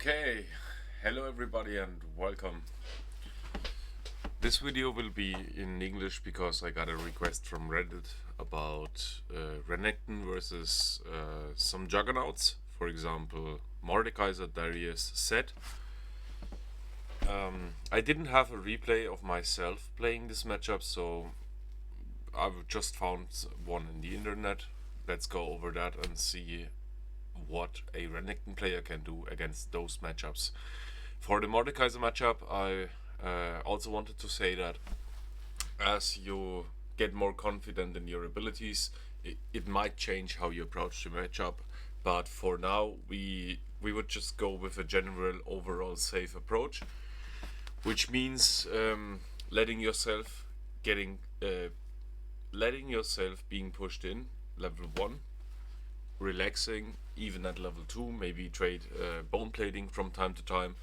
Okay, hello everybody and welcome. This video will be in English because I got a request from Reddit about Renekton versus some juggernauts, for example Beelze Darius set. I didn't have a replay of myself playing this matchup, so I've just found one in the internet. Let's go over that and see what a Renekton player can do against those matchups. For the Mordekaiser matchup, I also wanted to say that as you get more confident in your abilities, it might change how you approach the matchup. But for now, we would just go with a general overall safe approach, which means letting yourself being pushed in level 1, relaxing even at level 2, maybe trade bone plating from time to time,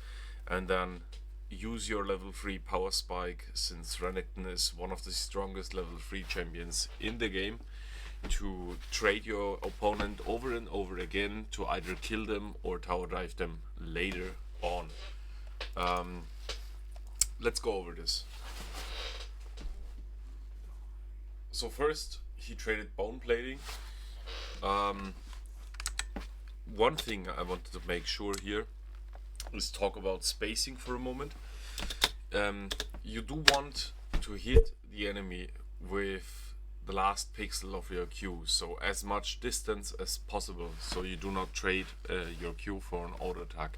and then use your level 3 power spike, since Renekton is one of the strongest level 3 champions in the game, to trade your opponent over and over again to either kill them or tower dive them later on. Let's go over this. So first, he traded bone plating. One thing I wanted to make sure here is talk about spacing for a moment. You do want to hit the enemy with the last pixel of your Q, so as much distance as possible, so you do not trade your Q for an auto attack.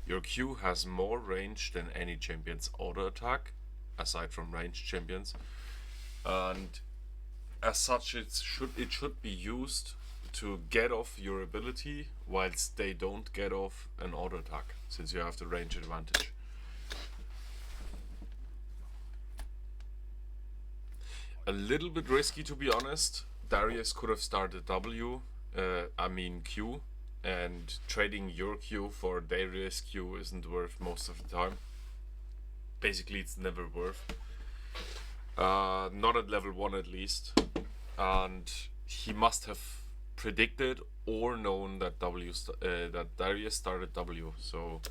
Your Q has more range than any champion's auto attack, aside from ranged champions, and as such it should be used to get off your ability whilst they don't get off an auto attack, since you have the range advantage. A little bit risky, to be honest. Darius could have started Q, and trading your Q for Darius Q isn't worth most of the time. Basically it's never worth. Not at level 1 at least. And he must have predicted or known that that Darius started W, so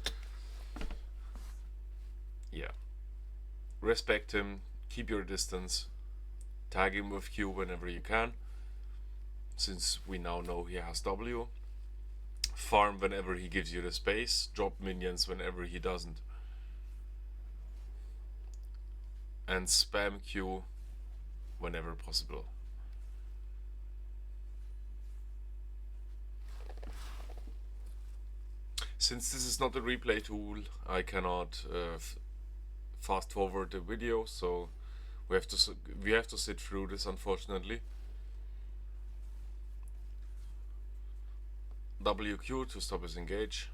yeah. Respect him, keep your distance, tag him with Q whenever you can, since we now know he has W. Farm whenever he gives you the space, drop minions whenever he doesn't, and spam Q whenever possible. Since this is not a replay tool, I cannot fast forward the video, so we have to sit through this, unfortunately. WQ to stop his engage.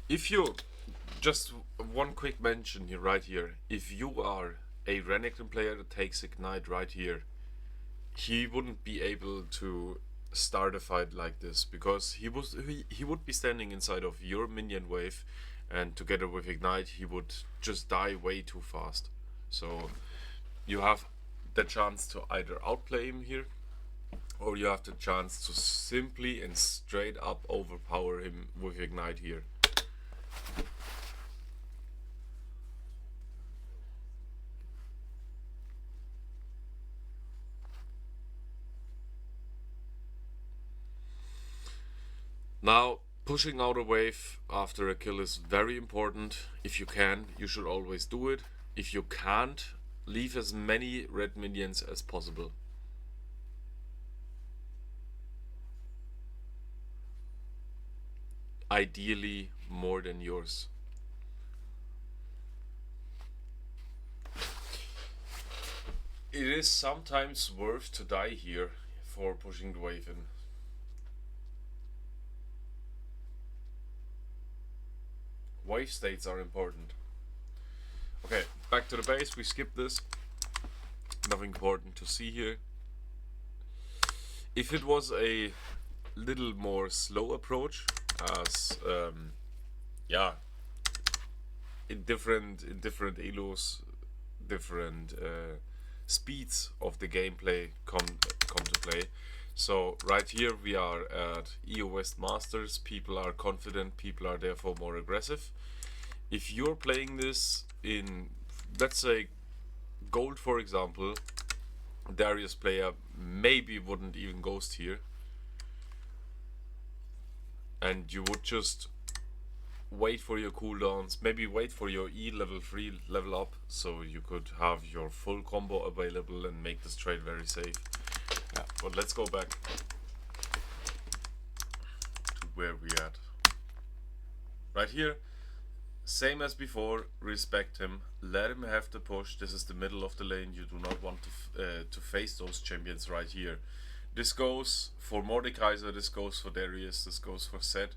If you, just one quick mention here, right here, if you are a Renekton player that takes Ignite right here, he wouldn't be able to start a fight like this, because he would be standing inside of your minion wave, and together with Ignite he would just die way too fast. So you have the chance to either outplay him here, or you have the chance to simply and straight up overpower him with Ignite here. Now, pushing out a wave after a kill is very important. If you can, you should always do it. If you can't, leave as many red minions as possible. Ideally, more than yours. It is sometimes worth to die here for pushing the wave in. Wave states are important. Okay, back to the base. We skip this. Nothing important to see here. If it was a little more slow approach, as in different elos, different speeds of the gameplay come to play. So right here we are at EO West Masters. People are confident, people are therefore more aggressive. If you're playing this in, let's say, gold for example, Darius player maybe wouldn't even ghost here, and you would just wait for your cooldowns, maybe wait for your E level 3 level up, so you could have your full combo available and make this trade very safe. Yeah, but let's go back to where we at. Right here, same as before, respect him, let him have the push. This is the middle of the lane, you do not want to face those champions right here. This goes for Mordekaiser, this goes for Darius, this goes for Zed.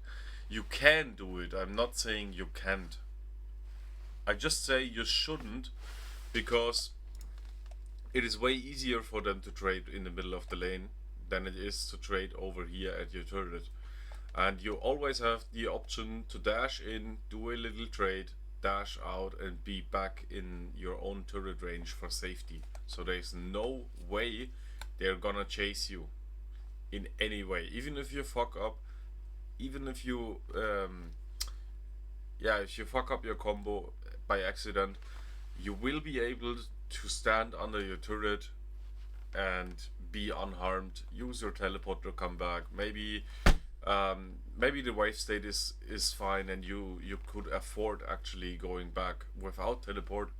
You can do it, I'm not saying you can't. I just say you shouldn't, because it is way easier for them to trade in the middle of the lane than it is to trade over here at your turret. And you always have the option to dash in, do a little trade, dash out and be back in your own turret range for safety. So there's no way they're gonna chase you in any way. Even if you fuck up, even if you if you fuck up your combo by accident, you will be able to stand under your turret and be unharmed. Use your teleport to come back. Maybe the wave state is fine and you could afford actually going back without teleport,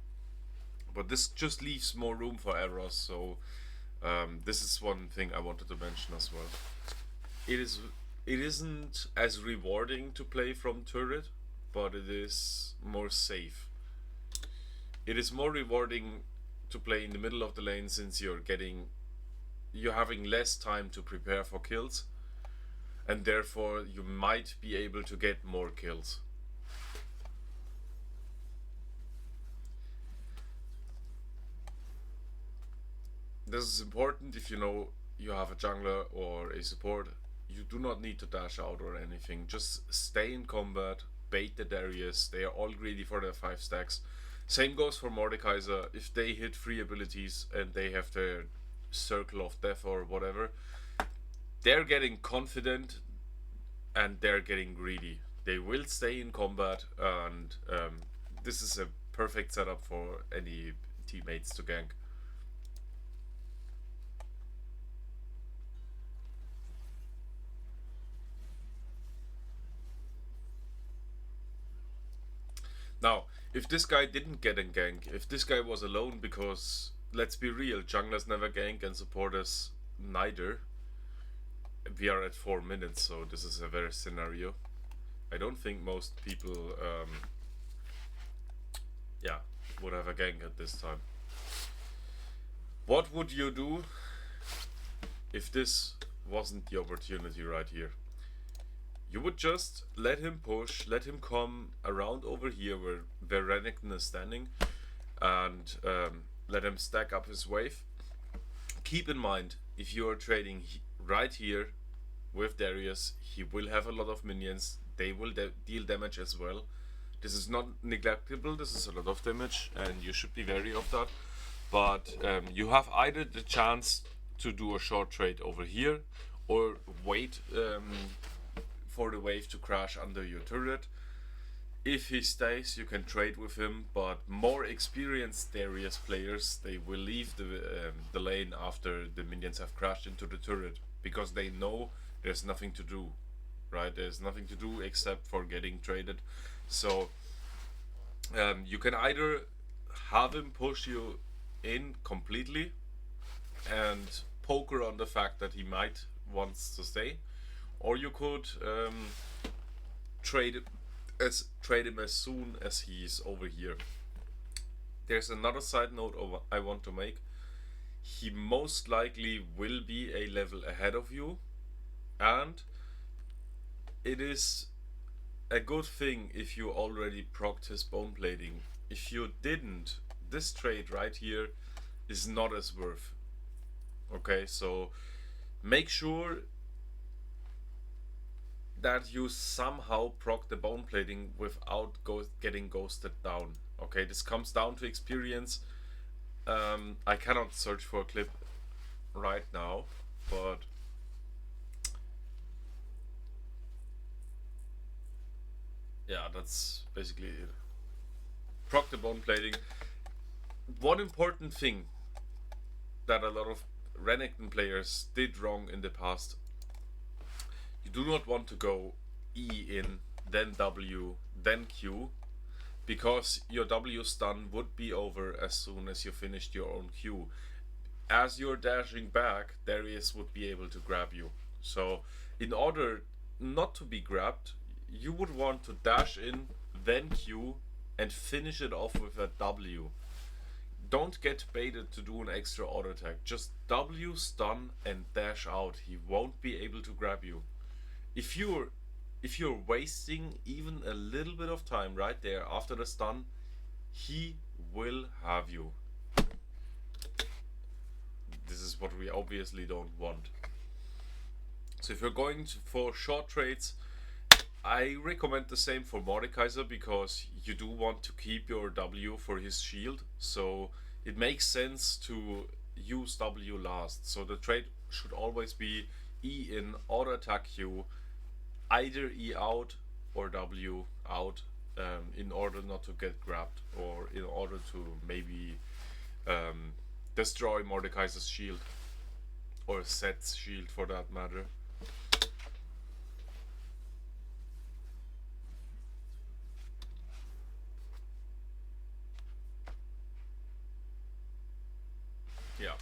but this just leaves more room for errors. So this is one thing I wanted to mention as well. It isn't as rewarding to play from turret, but it is more safe. It is more rewarding to play in the middle of the lane, since you're having less time to prepare for kills, and therefore you might be able to get more kills. This is important if you know you have a jungler or a support. You do not need to dash out or anything. Just stay in combat, bait the Darius. They are all greedy for their 5 stacks. Same goes for Mordekaiser. If they hit 3 abilities and they have their circle of death or whatever, they're getting confident and they're getting greedy. They will stay in combat, and this is a perfect setup for any teammates to gank. Now, if this guy didn't get a gank, if this guy was alone, because let's be real, junglers never gank and supporters neither. We are at 4 minutes, so this is a very scenario. I don't think most people would have a gank at this time. What would you do if this wasn't the opportunity right here? You would just let him push, let him come around over here where Renekton is standing, and let him stack up his wave. Keep in mind, if you are trading right here with Darius, he will have a lot of minions. They will deal damage as well. This is not neglectable, this is a lot of damage, and you should be wary of that. But you have either the chance to do a short trade over here, or wait for the wave to crash under your turret. If he stays, you can trade with him, but more experienced Darius players, they will leave the lane after the minions have crashed into the turret, because they know there's nothing to do, right? There's nothing to do except for getting traded. So you can either have him push you in completely and poker on the fact that he might wants to stay, or you could trade him as soon as he's over here. There's another side note I want to make. He most likely will be a level ahead of you, and it is a good thing if you already procced his bone plating. If you didn't, this trade right here is not as worth. Okay, so make sure that you somehow proc the bone plating without getting ghosted down. Okay, this comes down to experience. I cannot search for a clip right now, but yeah, that's basically it. Proc the bone plating. One important thing that a lot of Renekton players did wrong in the past: you do not want to go E in, then W, then Q, because your W stun would be over as soon as you finished your own Q. As you're dashing back, Darius would be able to grab you. So, in order not to be grabbed, you would want to dash in, then Q, and finish it off with a W. Don't get baited to do an extra auto attack. Just W stun and dash out. He won't be able to grab you. If you're wasting even a little bit of time right there after the stun, he will have you. This is what we obviously don't want. So if you're going for short trades, I recommend the same for Mordekaiser, because you do want to keep your W for his shield. So it makes sense to use W last. So the trade should always be E in, auto attack Q, either E out or W out, in order not to get grabbed, or in order to maybe destroy Mordekaiser's shield, or Set's shield for that matter. Yeah,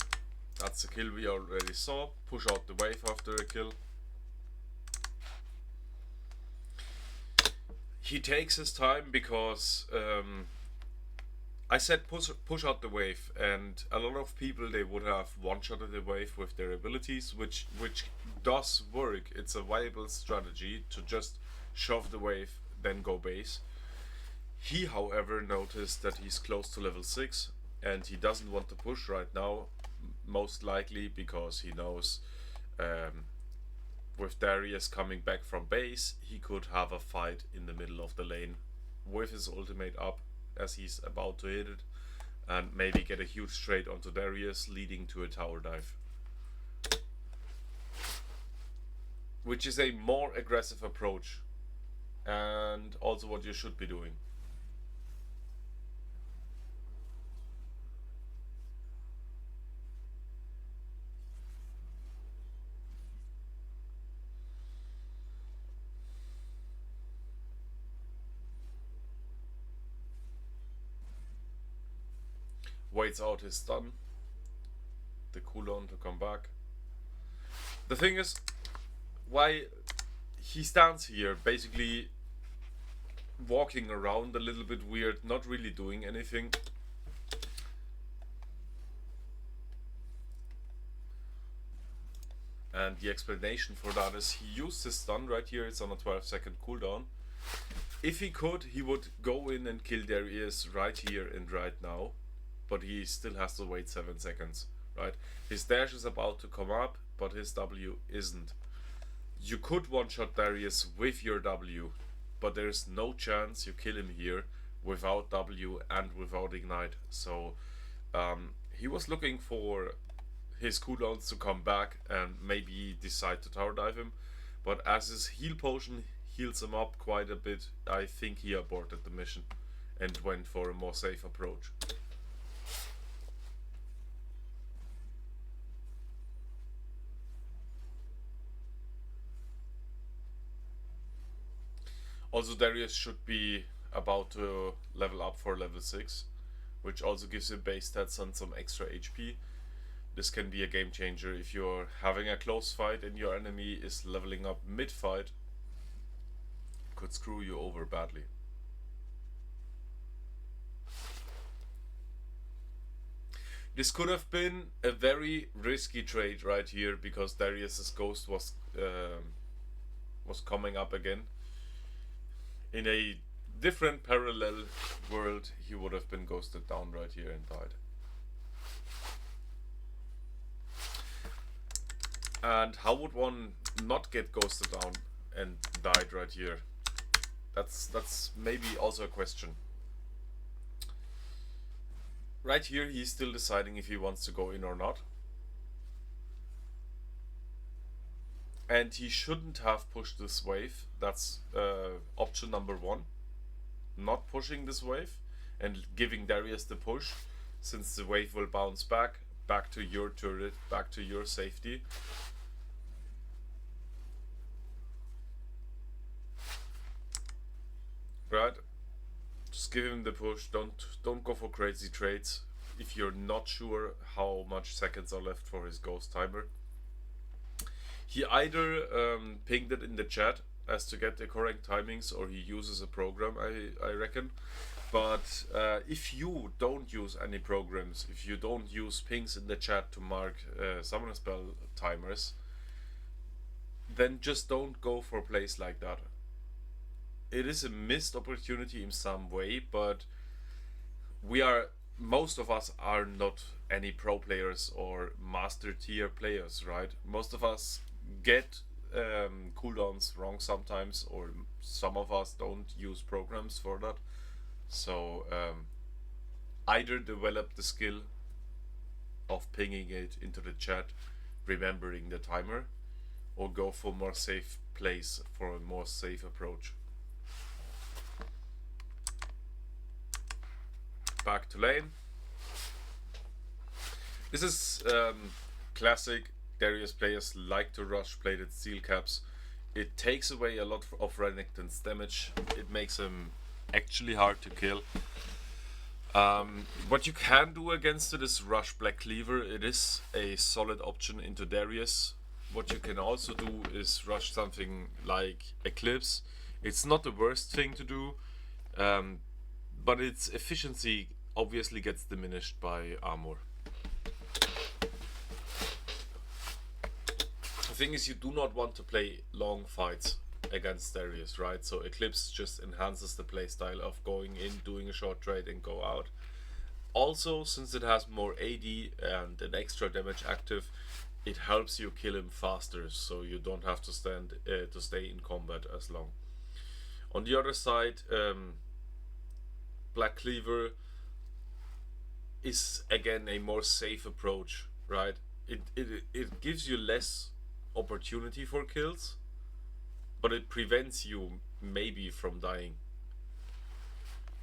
that's a kill we already saw. Push out the wave after a kill. He takes his time because I said push out the wave, and a lot of people, they would have one-shotted the wave with their abilities, which does work. It's a viable strategy to just shove the wave, then go base. He, however, noticed that he's close to level 6, and he doesn't want to push right now, most likely because he knows with Darius coming back from base, he could have a fight in the middle of the lane with his ultimate up as he's about to hit it, and maybe get a huge trade onto Darius, leading to a tower dive. Which is a more aggressive approach, and also what you should be doing. Waits out his stun, the cooldown to come back. The thing is, why he stands here basically walking around a little bit weird, not really doing anything. And the explanation for that is he used his stun right here, it's on a 12-second cooldown. If he could, he would go in and kill Darius right here and right now, but he still has to wait 7 seconds, right? His dash is about to come up, but his W isn't. You could one-shot Darius with your W, but there's no chance you kill him here without W and without Ignite. So he was looking for his cooldowns to come back and maybe decide to tower dive him, but as his heal potion heals him up quite a bit, I think he aborted the mission and went for a more safe approach. Also, Darius should be about to level up for level 6, which also gives him base stats and some extra HP. This can be a game changer if you're having a close fight and your enemy is leveling up mid-fight. Could screw you over badly. This could have been a very risky trade right here, because Darius's ghost was coming up again. In a different parallel world, he would have been ghosted down right here and died. And how would one not get ghosted down and died right here? That's maybe also a question. Right here, he's still deciding if he wants to go in or not. And he shouldn't have pushed this wave. That's option number 1. not pushing this wave and giving Darius the push, since the wave will bounce back to your turret, back to your safety. Right? Just give him the push. Don't go for crazy trades if you're not sure how much seconds are left for his ghost timer. He either pinged it in the chat as to get the correct timings, or he uses a program, I reckon. But if you don't use any programs, if you don't use pings in the chat to mark summon spell timers, then just don't go for plays like that. It is a missed opportunity in some way, but most of us are not any pro players or master tier players, right? Most of us get cooldowns wrong sometimes, or some of us don't use programs for that. So either develop the skill of pinging it into the chat, remembering the timer, or go for more safe plays, for a more safe approach. Back to lane. This is classic. Darius players like to rush plated steel caps. It takes away a lot of Renekton's damage. It makes him actually hard to kill. What you can do against it is rush Black Cleaver. It is a solid option into Darius. What you can also do is rush something like Eclipse. It's not the worst thing to do, but its efficiency obviously gets diminished by armor. The thing is, you do not want to play long fights against Darius, right? So Eclipse just enhances the playstyle of going in, doing a short trade and go out. Also, since it has more AD and an extra damage active, it helps you kill him faster, so you don't have to stay in combat as long. On the other side, Black Cleaver is again a more safe approach, right? It gives you less opportunity for kills, but it prevents you maybe from dying,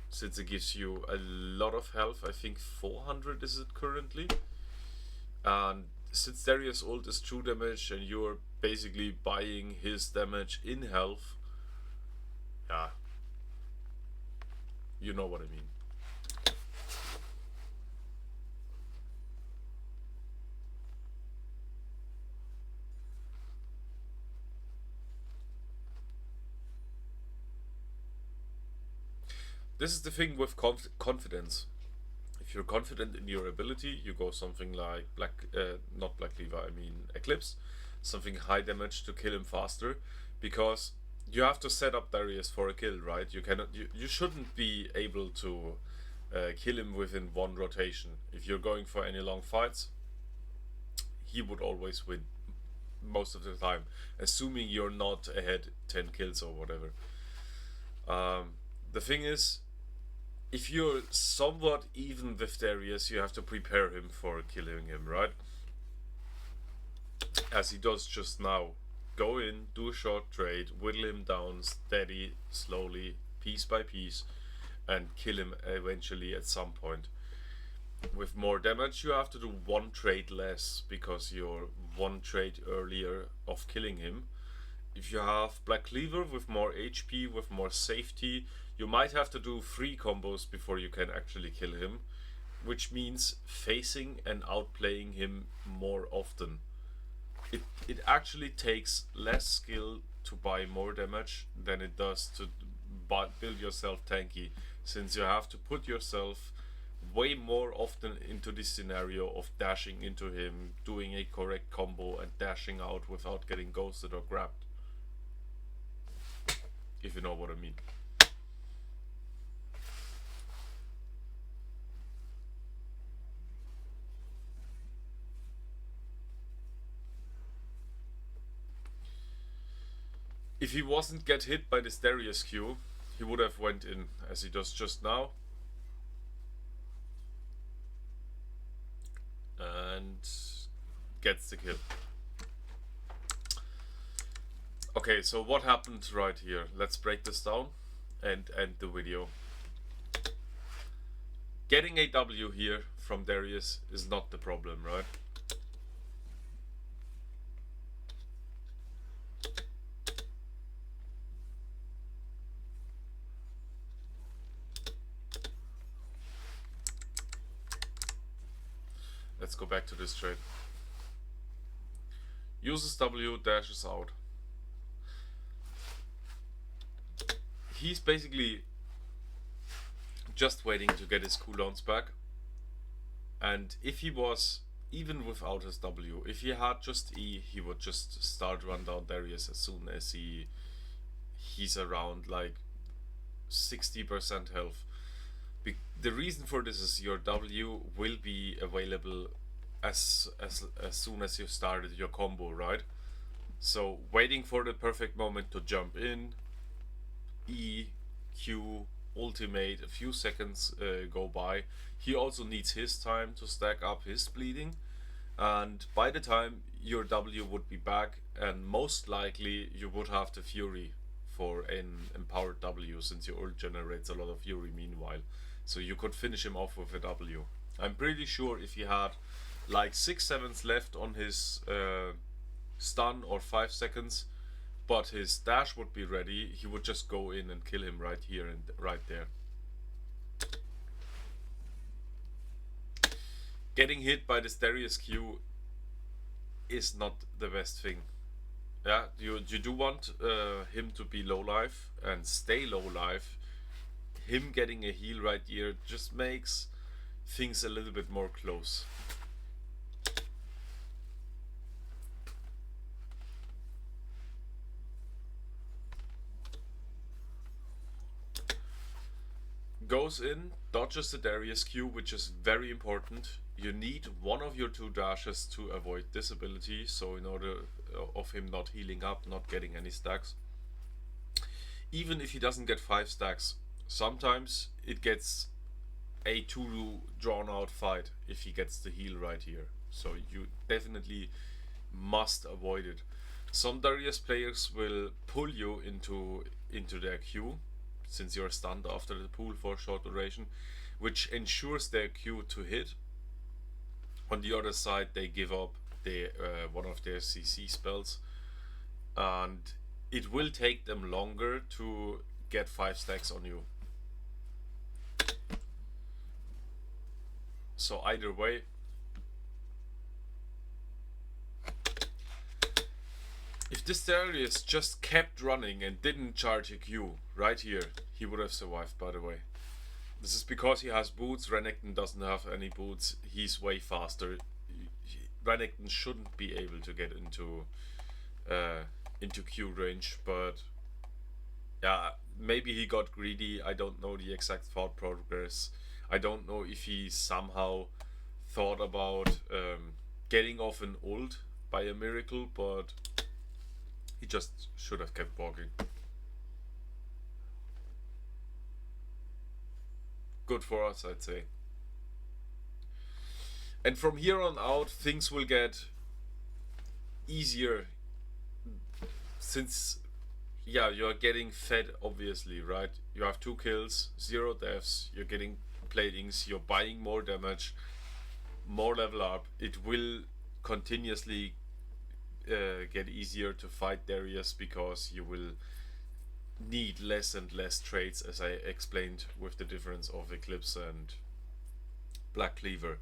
since it gives you a lot of health. I think 400 is it currently, and since Darius ult is true damage and you're basically buying his damage in health, yeah, you know what I mean. This is the thing with confidence. If you're confident in your ability, you go something like not Black Cleaver, I mean Eclipse, something high damage to kill him faster, because you have to set up Darius for a kill, right? You shouldn't be able to kill him within one rotation. If you're going for any long fights, he would always win most of the time, assuming you're not ahead 10 kills or whatever. The thing is, if you're somewhat even with Darius, you have to prepare him for killing him, right? As he does just now. Go in, do a short trade, whittle him down steady, slowly, piece by piece, and kill him eventually at some point. With more damage, you have to do one trade less, because you're one trade earlier of killing him. If you have Black Cleaver with more HP, with more safety, you might have to do 3 combos before you can actually kill him, which means facing and outplaying him more often. It actually takes less skill to buy more damage than it does to build yourself tanky, since you have to put yourself way more often into this scenario of dashing into him, doing a correct combo and dashing out without getting ghosted or grabbed. If you know what I mean. If he wasn't get hit by this Darius Q, he would have went in as he does just now. And gets the kill. Okay, so what happened right here? Let's break this down and end the video. Getting a W here from Darius is not the problem, right? Let's go back to this trade. Uses W, dashes out. He's basically just waiting to get his cooldowns back. And if he was, even without his W, if he had just E, he would just start run down Darius as soon as he's around like 60% health. The reason for this is your W will be available as soon as you started your combo, right? So waiting for the perfect moment to jump in, E, Q, ultimate, a few seconds go by. He also needs his time to stack up his bleeding, and by the time your W would be back, and most likely you would have the Fury for an empowered W, since your ult generates a lot of Fury meanwhile. So you could finish him off with a W. I'm pretty sure if he had like 6 seconds left on his stun or 5 seconds, but his dash would be ready, he would just go in and kill him right here and right there. Getting hit by this Darius Q is not the best thing. Yeah, you do want him to be low life and stay low life. Him getting a heal right here just makes things a little bit more close. Goes in, dodges the Darius Q, which is very important. You need one of your 2 dashes to avoid this ability, so in order of him not healing up, not getting any stacks. Even if he doesn't get 5 stacks, sometimes it gets a 2 drawn out fight if he gets the heal right here. So you definitely must avoid it. Some Darius players will pull you into their Q, since you're stunned after the pool for a short duration, which ensures their Q to hit. On the other side, they give up one of their CC spells, and it will take them longer to get 5 stacks on you. So either way, if this Darius just kept running and didn't charge a Q right here, he would have survived, by the way. This is because he has boots. Renekton doesn't have any boots. He's way faster. Renekton shouldn't be able to get into Q range, but yeah, maybe he got greedy. I don't know the exact thought progress. I don't know if he somehow thought about getting off an ult by a miracle, but he just should have kept walking. Good for us, I'd say. And from here on out, things will get easier, since, yeah, you're getting fed, obviously, right? You have 2 kills, 0 deaths, you're getting platings, you're buying more damage, more level up. It will continuously get easier to fight Darius, because you will need less and less trades, as I explained with the difference of Eclipse and Black Cleaver.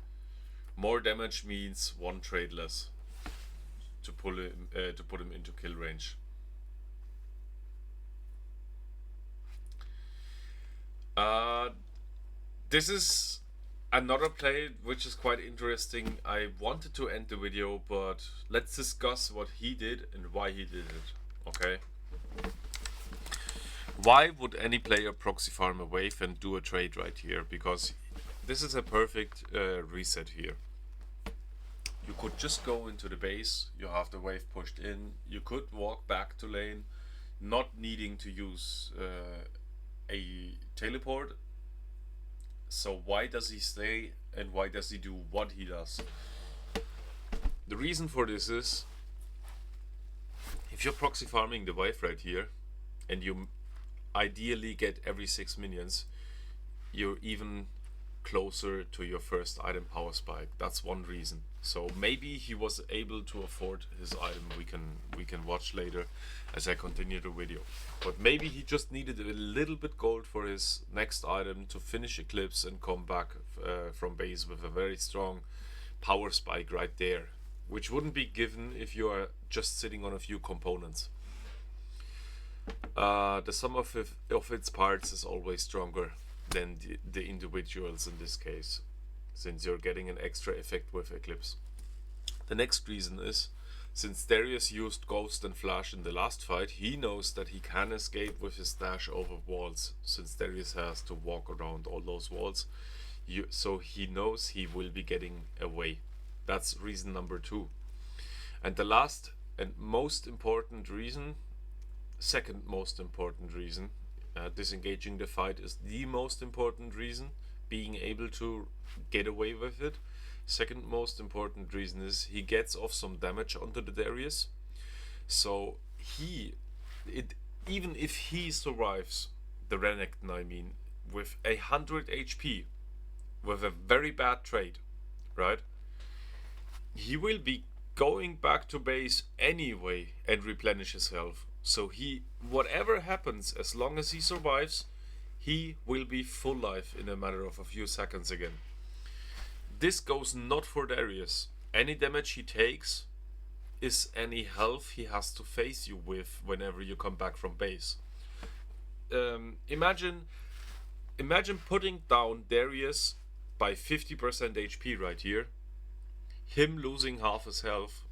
More damage means 1 trade less to put him into kill range. This is another play which is quite interesting. I wanted to end the video, but let's discuss what he did and why he did it. Okay. Why would any player proxy farm a wave and do a trade right here? Because this is a perfect reset here. You could just go into the base, you have the wave pushed in, you could walk back to lane, not needing to use a teleport. So why does he stay, and why does he do what he does? The reason for this is, if you're proxy farming the wave right here, and you ideally get every 6 minions, you're even closer to your first item power spike. That's one reason. So maybe he was able to afford his item. We can watch later as I continue the video. But maybe he just needed a little bit gold for his next item to finish Eclipse and come back from base with a very strong power spike right there, which wouldn't be given if you are just sitting on a few components. The sum of its parts is always stronger than the individuals in this case, since you're getting an extra effect with Eclipse. The next reason is, since Darius used Ghost and Flash in the last fight, he knows that he can escape with his dash over walls, since Darius has to walk around all those walls. So he knows he will be getting away. That's reason number 2. And the last and most important reason, second most important reason, disengaging the fight is the most important reason, being able to get away with it. Second most important reason is he gets off some damage onto the Darius. So even if he survives the Renekton, I mean, with 100 HP, with a very bad trade, right? He will be going back to base anyway and replenish his health. So whatever happens, as long as he survives, he will be full life in a matter of a few seconds again. This goes not for Darius. Any damage he takes is any health he has to face you with whenever you come back from base. Imagine putting down Darius by 50% HP right here, him losing half his health,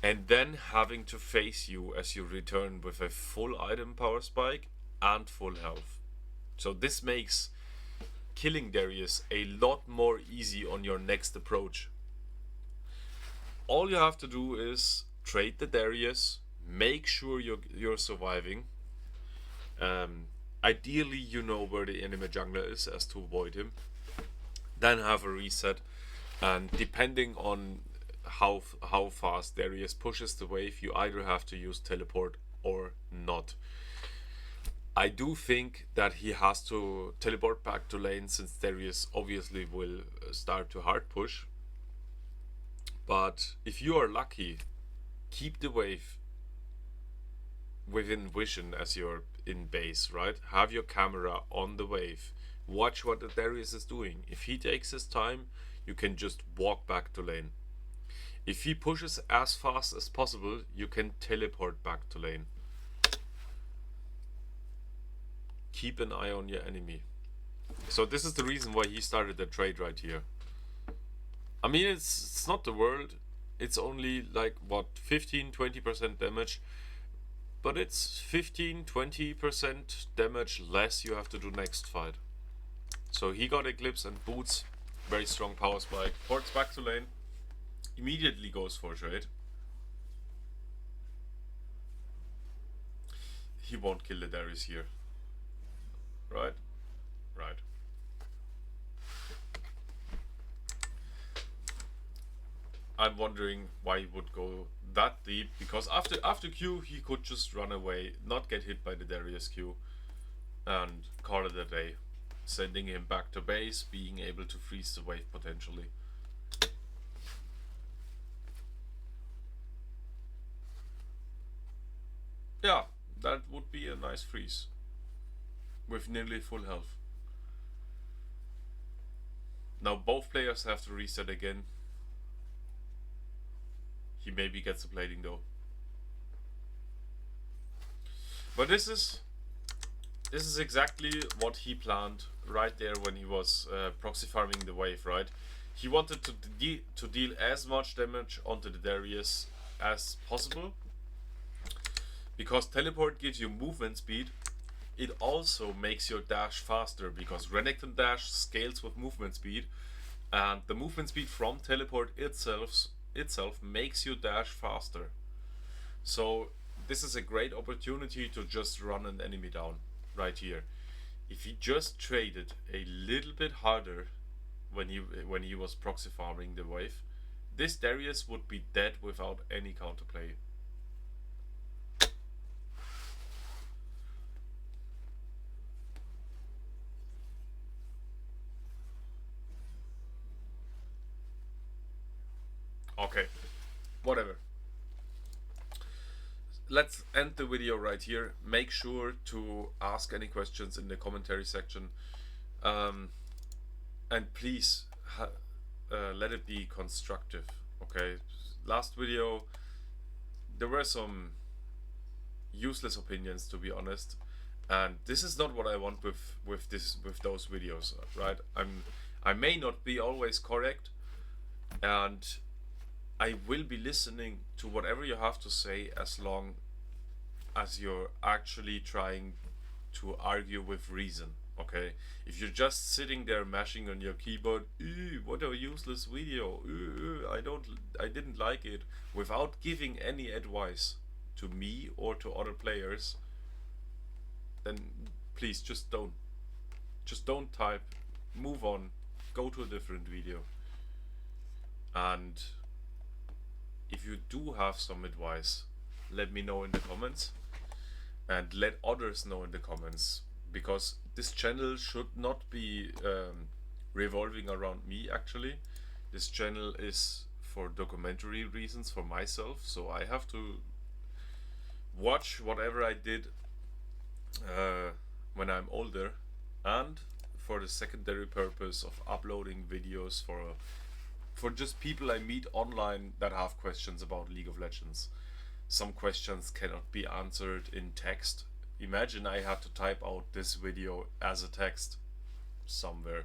and then having to face you as you return with a full item power spike and full health. So this makes killing Darius a lot more easy on your next approach. All you have to do is trade the Darius, make sure you're surviving. Ideally you know where the enemy jungler is as to avoid him. Then have a reset, and depending on how fast Darius pushes the wave, you either have to use teleport or not. I do think that he has to teleport back to lane, since Darius obviously will start to hard push. But if you are lucky, keep the wave within vision as you're in base, right? Have your camera on the wave. Watch what the Darius is doing. If he takes his time, you can just walk back to lane. If he pushes as fast as possible, you can teleport back to lane. Keep an eye on your enemy. So this is the reason why he started the trade right here. I mean, it's not the world. It's only like, what, 15-20% damage. But it's 15-20% damage less you have to do next fight. So he got Eclipse and boots. Very strong power spike. Ports back to lane. Immediately goes for trade. He won't kill the Darius here. Right? Right. I'm wondering why he would go that deep, because after Q he could just run away, not get hit by the Darius Q, and call it a day, sending him back to base, being able to freeze the wave potentially. Yeah, that would be a nice freeze with nearly full health. Now both players have to reset again. He maybe gets a plating though. But this is exactly what he planned right there when he was proxy farming the wave, right? He wanted to deal as much damage onto the Darius as possible, because teleport gives you movement speed. It also makes your dash faster, because Renekton dash scales with movement speed, and the movement speed from teleport itself makes you dash faster. So this is a great opportunity to just run an enemy down right here. If he just traded a little bit harder when he was proxy farming the wave, this Darius would be dead without any counterplay. Okay, whatever. Let's end the video right here. Make sure to ask any questions in the commentary section. And please let it be constructive. Okay, last video there were some useless opinions, to be honest, and this is not what I want with those videos, right? I may not be always correct, and I will be listening to whatever you have to say as long as you're actually trying to argue with reason. Okay, if you're just sitting there mashing on your keyboard, what a useless video, I didn't like it, without giving any advice to me or to other players, then please just don't type, move on, go to a different video. And if you do have some advice, let me know in the comments, and let others know in the comments, because this channel should not be revolving around me. Actually, this channel is for documentary reasons for myself, so I have to watch whatever I did when I'm older, and for the secondary purpose of uploading videos for just people I meet online that have questions about League of Legends. Some questions cannot be answered in text. Imagine I had to type out this video as a text somewhere.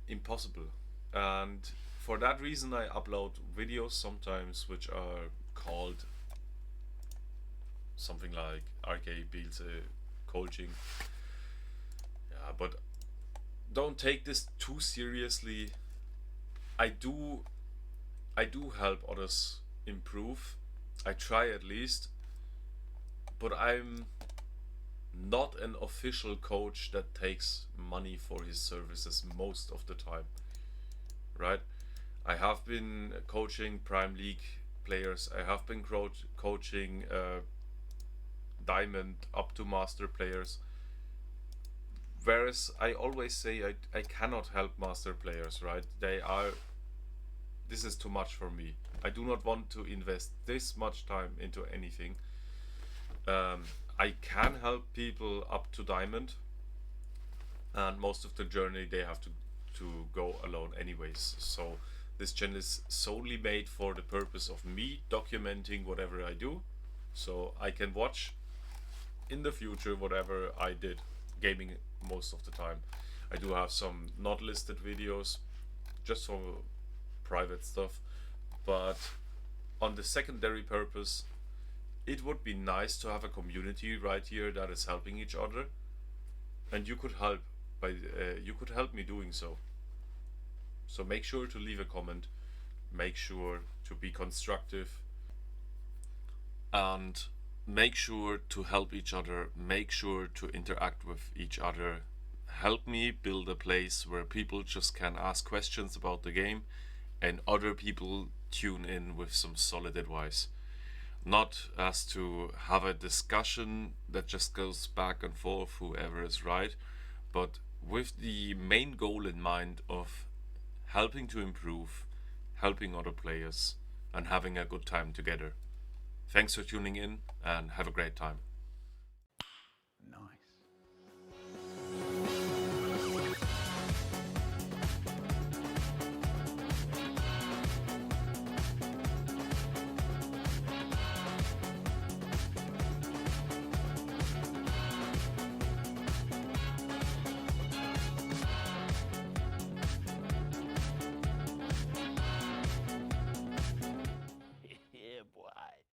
Impossible. And for that reason I upload videos sometimes which are called something like Beelze Coaching. Yeah, but don't take this too seriously. I do help others improve. I try at least, but I'm not an official coach that takes money for his services most of the time, right? I have been coaching Prime League players. I have been coaching Diamond up to Master players. Whereas I always say I cannot help Master players, right? This is too much for me. I do not want to invest this much time into anything. I can help people up to Diamond, and most of the journey they have to go alone anyways. So this channel is solely made for the purpose of me documenting whatever I do, so I can watch in the future whatever I did gaming most of the time. I do have some not listed videos just for private stuff, but on the secondary purpose, it would be nice to have a community right here that is helping each other, and you could help me doing so. So make sure to leave a comment, make sure to be constructive, and make sure to help each other, make sure to interact with each other. Help me build a place where people just can ask questions about the game and other people tune in with some solid advice. Not as to have a discussion that just goes back and forth, whoever is right, but with the main goal in mind of helping to improve, helping other players, and having a good time together. Thanks for tuning in, and have a great time.